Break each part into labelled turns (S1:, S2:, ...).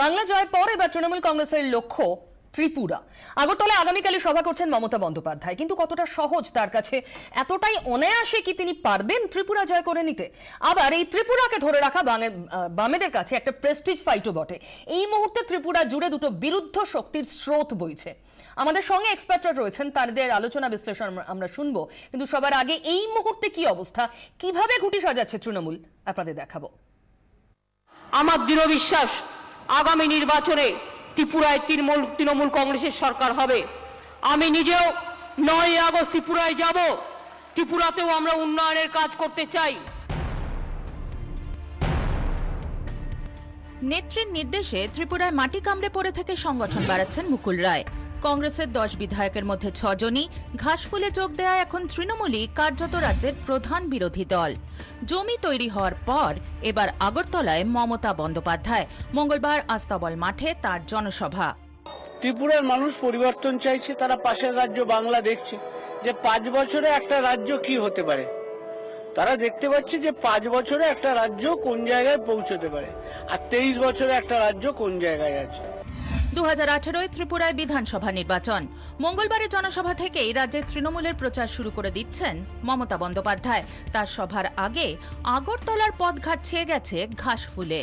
S1: বাংলা জয়ের পর এবার তৃণমূল কংগ্রেসের লক্ষ্য ত্রিপুরা। আগরতলায় আগামীকালই সভা করছেন মমতা বন্দ্যোপাধ্যায়, কিন্তু কতটা সহজ তার কাছে, এতটাই অনায়াসে কি তিনি পারবেন ত্রিপুরা জয় করে নিতে? আবার এই ত্রিপুরাকে ধরে রাখা বামেদের কাছে একটা প্রেস্টিজ ফাইটও বটে। এই মুহূর্তে ত্রিপুরা জুড়ে দুটো বিরুদ্ধ শক্তির স্রোত বইছে। আমাদের সঙ্গে এক্সপার্টরা রয়েছেন, তাদের আলোচনা বিশ্লেষণ আমরা শুনবো, কিন্তু সবার আগে এই মুহূর্তে কি অবস্থা, কিভাবে ঘুঁটি সাজাচ্ছে তৃণমূল, আপনাদের দেখাবো।
S2: আমার দৃঢ় বিশ্বাস আগামী নির্বাচনে ত্রিপুরায় তৃণমূল কংগ্রেসের সরকার হবে। আমি নিজেও 9 আগস্ট ত্রিপুরায় যাব। ত্রিপুরাতেও আমরা উন্নয়নের কাজ করতে চাই।
S3: নেত্রীর নির্দেশে ত্রিপুরায় মাটি কামড়ে পড়ে থেকে সংগঠন বাড়াচ্ছেন মুকুল রায়। কংগ্রেসের 10 বিধায়কের মধ্যে 6 জনই ঘাসফুলে যোগ দেয়া এখন তৃণমূলই কার্যত রাজ্যের প্রধান বিরোধী দল। জমি তৈরি হওয়ার পর এবার আগরতলায় মমতা বন্দ্যোপাধ্যায়, মঙ্গলবার আস্তাবল মাঠে তার জনসভা।
S4: ত্রিপুরার মানুষ পরিবর্তন চাইছে, তারা পাশের রাজ্য বাংলা দেখছে যে 5 বছরে একটা রাজ্য কি হতে পারে। তারা দেখতে পাচ্ছে যে 5 বছরে একটা রাজ্য কোন জায়গায় পৌঁছতে পারে, আর 23 বছরে একটা রাজ্য কোন জায়গায় আছে।
S3: 2018 ত্রিপুরায় বিধানসভা নির্বাচন। মঙ্গলবারের জনসভা থেকেই রাজ্যের তৃণমূলের প্রচার শুরু করে দিচ্ছেন মমতা বন্দ্যোপাধ্যায়। তার সভার আগে আগরতলার পথঘাট ছেয়ে গেছে ঘাসফুলে।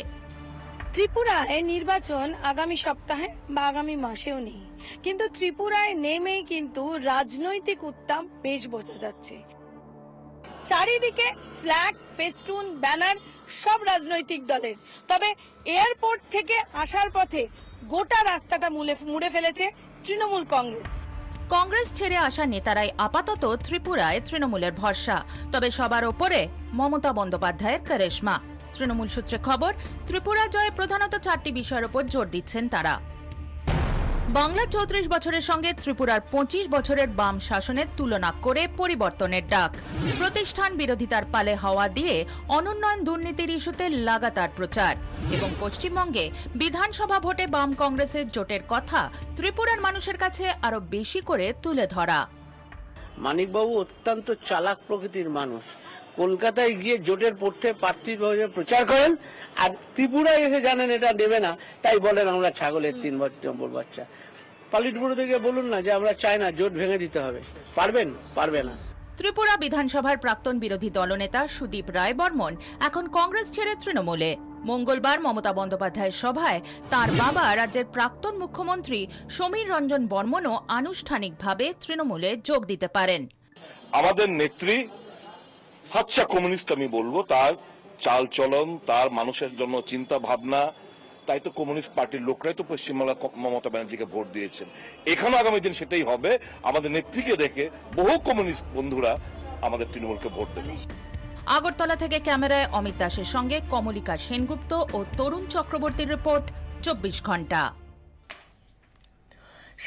S5: ত্রিপুরায় নির্বাচন আগামী সপ্তাহে বা আগামী মাসেও নেই, কিন্তু ত্রিপুরায় নেমেই কিন্তু রাজনৈতিক উত্তাপ বেশ বোঝা যাচ্ছে। চারিদিকে ফ্ল্যাগ, ফেস্টুন, ব্যানার সব রাজনৈতিক দলের। তবে এয়ারপোর্ট থেকে আসার পথে গোটা রাস্তাটা মুড়ে ফেলেছে তৃণমূল কংগ্রেস।
S3: কংগ্রেস ছেড়ে আসা নেতারাই আপাতত ত্রিপুরায় তৃণমূলের ভরসা। তবে সবার ওপরে মমতা বন্দ্যোপাধ্যায়ের কারিশমা। তৃণমূল সূত্রে খবর, ত্রিপুরা জয়ে প্রধানত 4টি বিষয়ের উপর জোর দিচ্ছেন তারা। বাংলার 34 বছরের সঙ্গে ত্রিপুরার 25 বছরের বাম শাসনের তুলনা করে পরিবর্তনের ডাক। প্রতিষ্ঠান বিরোধিতার পালে হাওয়া দিয়ে অনুন্নয়ন দুর্নীতির ইস্যুতে লাগাতার প্রচার, এবং পশ্চিমবঙ্গে বিধানসভা ভোটে বাম কংগ্রেসের জোটের কথা ত্রিপুরার মানুষের কাছে আরো বেশি করে তুলে ধরা।
S4: মানিকবাবু অত্যন্ত চালাক প্রকৃতির মানুষ। কলকাতায় গিয়ে জোটের প্রার্থীর প্রচার করেন, আর ত্রিপুরায় এসে জানেন এটা দেবে না, তাই বলেন আমরা ছাগলের 3 নম্বর বাচ্চা। পালিট ব্যুরো থেকে বলুন না যে আমরা চাই না, জোট ভেঙে দিতে হবে। পারবেন? পারবে না।
S3: ত্রিপুরা বিধানসভার প্রাক্তন বিরোধী দলনেতা সুদীপ রায় বর্মন এখন কংগ্রেস ছেড়ে তৃণমূলে। মঙ্গলবার মমতা বন্দ্যোপাধ্যায়ের সভায় তার বাবা রাজ্যের প্রাক্তন মুখ্যমন্ত্রী সমীর রঞ্জন বর্মনও আনুষ্ঠানিকভাবে তৃণমূলে যোগ দিতে পারেন।
S6: আমাদের নেত্রী সাচ্চা কমিউনিস্ট আমি বলবো, তার চাল চলন, তার মানুষের জন্য চিন্তা ভাবনা, তাই তো কমিউনিস্ট পার্টির লোকরাই তো পশ্চিমবাংলা মমতা ব্যানার্জিকে ভোট দিয়েছেন। এখানেও আগামী দিন সেটাই হবে। আমাদের নেত্রীকে দেখে বহু কমিউনিস্ট বন্ধুরা আমাদের তৃণমূলকে ভোট দেবে।
S3: আগরতলা থেকে ক্যামেরায় অমিত দাসের সঙ্গে কমলিকা সেনগুপ্ত ও তরুণ চক্রবর্তীর রিপোর্ট, 24 ঘন্টা।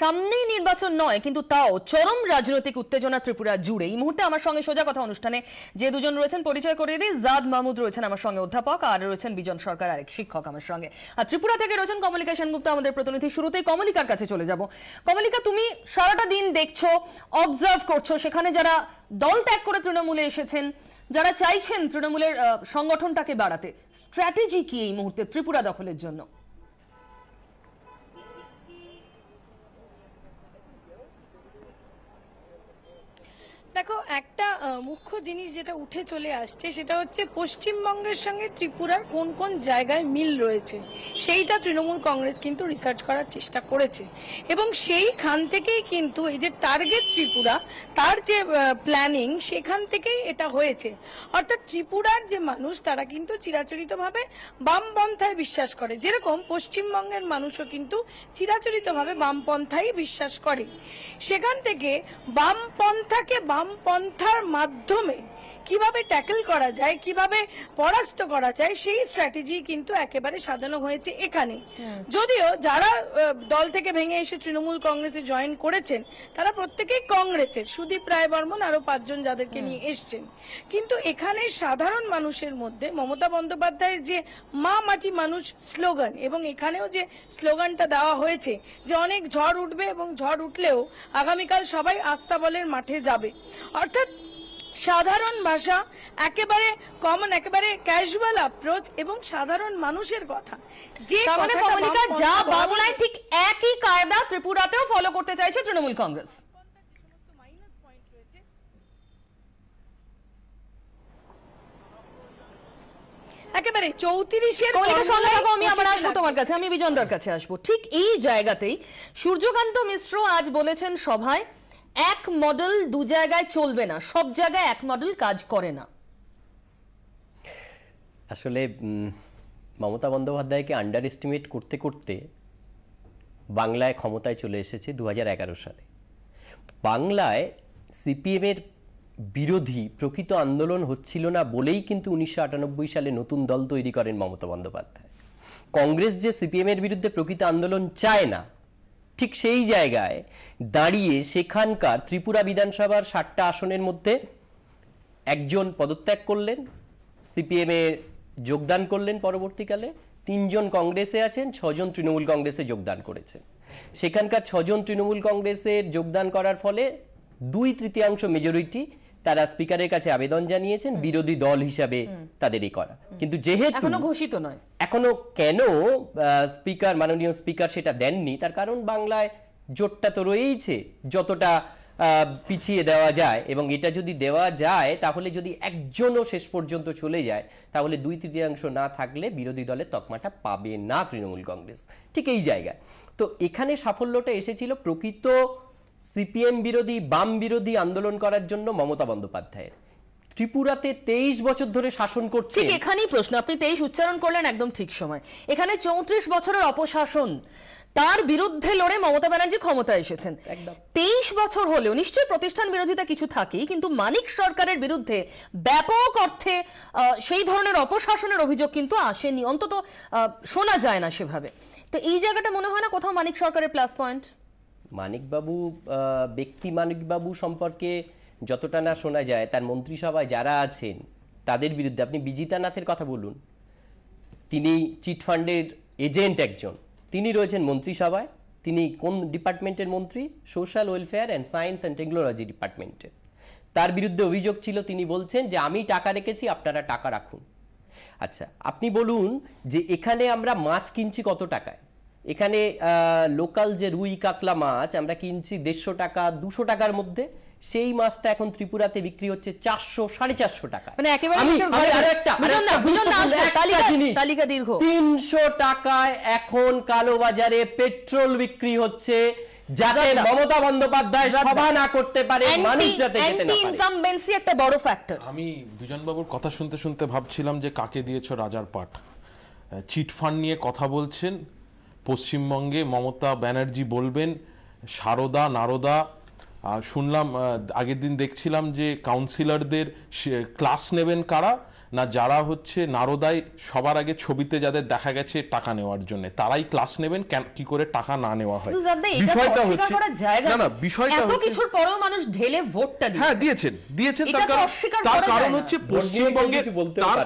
S1: সামনেই নির্বাচন নয়, কিন্তু তাও চরম রাজনৈতিক উত্তেজনা ত্রিপুরা জুড়ে। এই মুহূর্তে আমার সঙ্গে সোজা কথা অনুষ্ঠানে যে দুজন রয়েছেন পরিচয় করিয়ে দিই। জাদ মাহমুদ রয়েছেন আমার সঙ্গে, অধ্যাপক, আর রয়েছেন বিজন সরকার, আরেক শিক্ষক আমার সঙ্গে। আর ত্রিপুরা থেকে রয়েছেন কমলিকা সেনগুপ্ত, আমাদের প্রতিনিধি। শুরুতেই কমলিকার কাছে চলে যাব। কমলিকা, তুমি সারাটা দিন দেখছো, অবজার্ভ করছো, সেখানে যারা দল ত্যাগ করে তৃণমূলে এসেছেন, যারা চাইছেন তৃণমূলের সংগঠনটাকে বাড়াতে, স্ট্র্যাটেজি কি এই মুহূর্তে ত্রিপুরা দখলের জন্য?
S5: দেখো, একটা মুখ্য জিনিস যেটা উঠে চলে আসছে সেটা হচ্ছে পশ্চিমবঙ্গের সঙ্গে ত্রিপুরার কোন কোন জায়গায় মিল রয়েছে, সেইটা তৃণমূল কংগ্রেস কিন্তু রিসার্চ করার চেষ্টা করেছে, এবং সেইখান থেকেই কিন্তু এই যে টার্গেট ত্রিপুরা, তার যে প্ল্যানিং, সেখান থেকেই এটা হয়েছে। অর্থাৎ ত্রিপুরার যে মানুষ, তারা কিন্তু চিরাচরিতভাবে বামপন্থায় বিশ্বাস করে, যেরকম পশ্চিমবঙ্গের মানুষও কিন্তু চিরাচরিতভাবে বামপন্থায় বিশ্বাস করে। সেখান থেকে বামপন্থাকে বামপন্থার মাধ্যমে কিভাবে ট্যাকল করা যায়, কিভাবে পরাস্ত করা যায়, সেই স্ট্র্যাটেজি কিন্তু একেবারে সাজানো হয়েছে এখানে। যদিও যারা দল থেকে ভেঙে এসে তৃণমূল কংগ্রেসে জয়েন করেছেন তারা প্রত্যেকেই কংগ্রেসের, সুদীপ রায় বর্মন আরো 5 জন যাদেরকে নিয়ে এসছেন, কিন্তু এখানে সাধারণ মানুষের মধ্যে মমতা বন্দ্যোপাধ্যায়ের যে মা মাটি মানুষ স্লোগান, এবং এখানেও যে স্লোগানটা দেওয়া হয়েছে যে অনেক ঝড় উঠবে এবং ঝড় উঠলেও আগামীকাল সবাই আস্তাবলের মাঠে যাবে, অর্থাৎ সাধারণ ভাষা, একেবারে কমন, একেবারে ক্যাজুয়াল অ্যাপ্রোচ এবং সাধারণ মানুষের কথা। যে
S1: মানে কমলিকা যা বাংলায় ঠিক একই কায়দা ত্রিপুরাতেও ফলো করতে চাইছে তৃণমূল কংগ্রেস।
S5: একেবারে 34-এর
S1: আমি আবার আসবো তোমার কাছে, আমি বিজনদার কাছে আসবো। ঠিক এই জায়গাতেই সূর্যকান্ত মিশ্র আজ বলেছেন সভায়, এক মডেল দু জায়গায় চলবে না, সব জায়গায় এক মডেল কাজ করে না।
S7: আসলে মমতা বন্দ্যোপাধ্যায়কে আন্ডার এস্টিমেট করতে করতে বাংলায় ক্ষমতায় চলে এসেছে 2011 সালে। বাংলায় সিপিএমের বিরোধী প্রকৃত আন্দোলন হচ্ছিল না বলেই কিন্তু 1998 সালে নতুন দল তৈরি করেন মমতা বন্দ্যোপাধ্যায়। কংগ্রেস যে সিপিএমের বিরুদ্ধে প্রকৃত আন্দোলন চায় না, ঠিক সেই জায়গায় দাঁড়িয়ে সেখানকার ত্রিপুরা বিধানসভার 60টা আসনের মধ্যে একজন পদত্যাগ করলেন, সিপিএমে যোগদান করলেন, পরবর্তীকালে 3 জন কংগ্রেসে আছেন, 6 জন তৃণমূল কংগ্রেসে যোগদান করেছেন। সেখানকার 6 জন তৃণমূল কংগ্রেসের যোগদান করার ফলে 2/3 মেজরিটি তারা স্পিকারের কাছে আবেদন জানিয়েছেন বিরোধী দল হিসাবে তাদেরই করা। কিন্তু যেহেতু
S1: এখনো ঘোষিত নয়,
S7: এখনো কেন স্পিকার, মাননীয় স্পিকার সেটা দেননি, তার কারণ বাংলায় জোটটা তো রয়েইছে, যতটা পিছিয়ে দেওয়া যায়, এবং এটা যদি দেওয়া যায় তাহলে যদি একজনও শেষ পর্যন্ত চলে যায় তাহলে 2/3 না থাকলে বিরোধী দলের তকমাটা পাবে না তৃণমূল কংগ্রেস। ঠিক এই জায়গায় তো এখানে সাফল্যটা এসেছিল প্রকৃত সিপিএম বিরোধী, বাম বিরোধী আন্দোলন করার জন্য মমতা বন্দ্যোপাধ্যায়ের। ত্রিপুরাতে 23 বছর ধরে শাসন করছে।
S1: ঠিক এখানেই প্রশ্ন, আপনি 23 উচ্চারণ করলেন একদম ঠিক সময়। এখানে 34 বছরের অপশাসন, তার বিরুদ্ধে লড়ে মমতা ব্যানার্জি ক্ষমতায় এসেছেন। 23 বছর হলেও নিশ্চয়ই প্রতিষ্ঠান বিরোধিতা কিছু থাকেই, কিন্তু মানিক সরকারের বিরুদ্ধে ব্যাপক অর্থে সেই ধরনের অপশাসনের অভিযোগ কিন্তু আসেনি, অন্তত শোনা যায় না সেভাবে। তো এই জায়গাটা মনে হয় না কোথাও মানিক সরকারের প্লাস পয়েন্ট?
S7: মানিকবাবু, ব্যক্তি মানিকবাবু সম্পর্কে যতটা না শোনা যায়, তার মন্ত্রিসভায় যারা আছেন তাদের বিরুদ্ধে, আপনি বিজিতা নাথের কথা বলুন, তিনি চিটফান্ডের এজেন্ট একজন, তিনি রয়েছেন মন্ত্রিসভায়। তিনি কোন ডিপার্টমেন্টের মন্ত্রী? Social welfare and science and technology ডিপার্টমেন্টের। তার বিরুদ্ধে অভিযোগ ছিল, তিনি বলছেন যে আমি টাকা রেখেছি, আপনারা টাকা রাখুন। আচ্ছা, আপনি বলুন যে এখানে আমরা মাছ কিনছি কত টাকায়? এখানে লোকাল যে রুই কাতলা মাছ আমরা কিনছি 150 টাকা 200 টাকার মধ্যে, সেই মাছটা এখন ত্রিপুরাতে বিক্রি হচ্ছে 400-450 টাকা।
S1: মানে একেবারে
S7: 300 টাকায় এখন কালোবাজারে পেট্রোল বিক্রি হচ্ছে, যাতে মমতা বন্দ্যোপাধ্যায় সভা না করতে পারে, মানুষ যাতে যেতে না পারে।
S1: ইনকামবেন্সি একটা বড় ফ্যাক্টর।
S8: আমি বিজনবাবুর কথা শুনতে শুনতে ভাবছিলাম যে কাকে দিয়েছো রাজার পাট। চিটফান্ড নিয়ে কথা বলছেন পশ্চিমবঙ্গে, মমতা ব্যানার্জি বলবেন সারদা নারদা। শুনলাম আগের দিন দেখছিলাম যে কাউন্সিলরদের ক্লাস নেবেন কারা না, যারা হচ্ছে নারদায় সবার আগে ছবিতে যাদের দেখা গেছে টাকা নেওয়ার জন্য, তারাই ক্লাস নেবেন কি করে টাকা না নেওয়া হয়।
S1: বিষয়টা হচ্ছে না, বিষয়টা এত কিছুর পরেও মানুষ ঢেলে ভোটটা দিয়েছে।
S8: হ্যাঁ, দিয়েছেন তার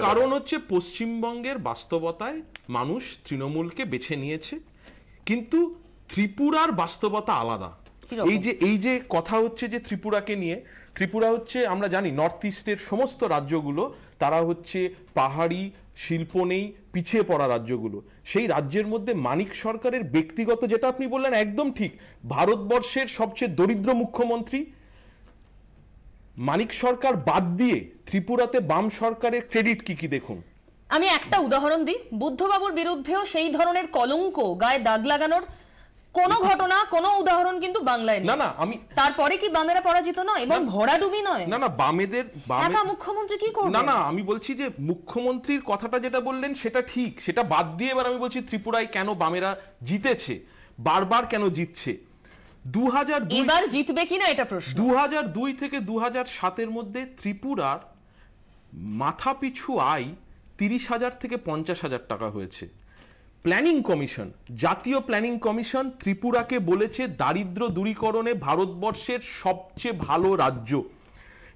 S8: কারণ হচ্ছে পশ্চিমবঙ্গের বাস্তবতায় মানুষ তৃণমূলকে বেছে নিয়েছে, কিন্তু ত্রিপুরার বাস্তবতা আলাদা। এই যে কথা হচ্ছে যে ত্রিপুরাকে নিয়ে, ত্রিপুরা হচ্ছে আমরা জানি নর্থ ইস্টের সমস্ত রাজ্যগুলো তারা হচ্ছে পাহাড়ি, শিল্প নেই, পিছিয়ে পড়া রাজ্যগুলো। সেই রাজ্যের মধ্যে মানিক সরকারের ব্যক্তিগত, যেটা আপনি বললেন একদম ঠিক, ভারতবর্ষের সবচেয়ে দরিদ্র মুখ্যমন্ত্রী, মানিক সরকার বাদ দিয়ে ত্রিপুরাতে বাম সরকারের ক্রেডিট কি দেখুন।
S1: আমি একটা উদাহরণ দিই, বুদ্ধবাবুর বিরুদ্ধেও সেই ধরনের কলঙ্ক, গায়ে দাগ লাগানোর কোন ঘটনা, কোন উদাহরণ কিন্তু বাংলায় নেই।
S8: না, আমি
S1: তারপরে কি বামেরা পরাজিত নয় এবং ভরাডুবি নয়?
S8: না, বামেদের
S1: মুখ্যমন্ত্রী কি করবে?
S8: না, আমি বলছি যে মুখ্যমন্ত্রীর কথাটা যেটা বললেন সেটা ঠিক, সেটা বাদ দিয়ে এবার আমি বলছি ত্রিপুরায় কেন বামেরা জিতেছে, বারবার কেন জিতছে। 2002
S1: এবার জিতবে কিনা এটা প্রশ্ন।
S8: 2002 থেকে 2007 মধ্যে ত্রিপুরার মাথাপিছু আয় 30,000 থেকে 50,000 টাকা হয়েছে। প্ল্যানিং কমিশন, জাতীয় প্ল্যানিং কমিশন ত্রিপুরাকে বলেছে দারিদ্র দূরীকরণে ভারতবর্ষের সবচেয়ে ভালো রাজ্য।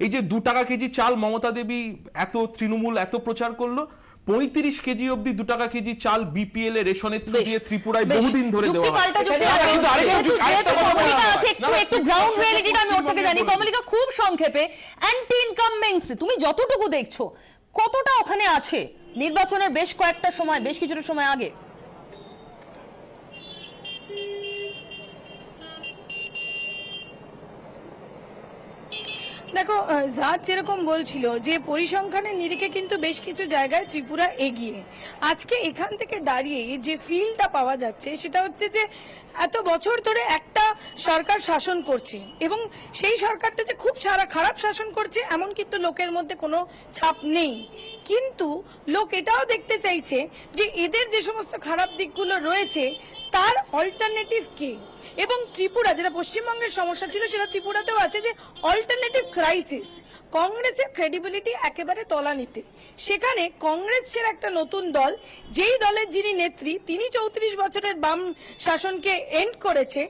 S8: এই যে 2 টাকা কেজি চাল মমতা দেবী এত তৃণমূল এত প্রচার করলো, 35 কেজি অবধি 2 টাকা কেজি চাল বিপিএল এর রেশনের থ্রু দিয়ে ত্রিপুরায় বহুদিন ধরে দেওয়া হয়।
S1: একটু গ্রাউন্ড রিয়েলিটিটা আমি ওর থেকে জানি। কমলিকা, খুব সংক্ষেপে অ্যান্টি ইনকামবেন্সি তুমি যতটুকু দেখছো কতটা ওখানে আছে নির্বাচনের বেশ কয়েকটা সময়, বেশ কিছুটা সময় আগে?
S5: দেখো, জাত যেরকম বলছিল যে পরিসংখ্যানের নিরিখে কিন্তু বেশ কিছু জায়গায় ত্রিপুরা এগিয়ে। আজকে এখান থেকে দাঁড়িয়ে যে ফিলটা পাওয়া যাচ্ছে সেটা হচ্ছে যে এত বছর ধরে একটা সরকার শাসন করছে এবং সেই সরকারটা যে খুব খারাপ শাসন করছে এমন কিন্তু লোকের মধ্যে কোনো ছাপ নেই। কিন্তু লোক এটাও দেখতে চাইছে যে এদের যে সমস্ত খারাপ দিকগুলো রয়েছে তার অল্টারনেটিভ কি। এবং ত্রিপুরা, যেটা পশ্চিমবঙ্গের সমস্যা ছিল সেটা ত্রিপুরাতেও আছে, যে অল্টারনেটিভ ক্রাইসিস। কংগ্রেসের ক্রেডিবিলিটি একেবারে তলানিতে। সেখানে কংগ্রেসের একটা নতুন দল, যেই দলের যিনি নেত্রী তিনি 34 বছরের বাম শাসনকে এন্ড করেছে,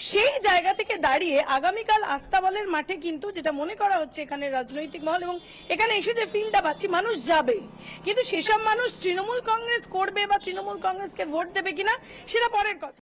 S5: সেই জায়গা থেকে দাঁড়িয়ে আগামীকাল আস্তাবলের মাঠে কিন্তু যেটা মনে করা হচ্ছে এখানে রাজনৈতিক মহল এবং এখানে এসে যে ফিলটা পাচ্ছি মানুষ যাবে, কিন্তু সেসব মানুষ তৃণমূল কংগ্রেস করবে বা তৃণমূল কংগ্রেসকে ভোট দেবে কিনা সেটা পরের কথা।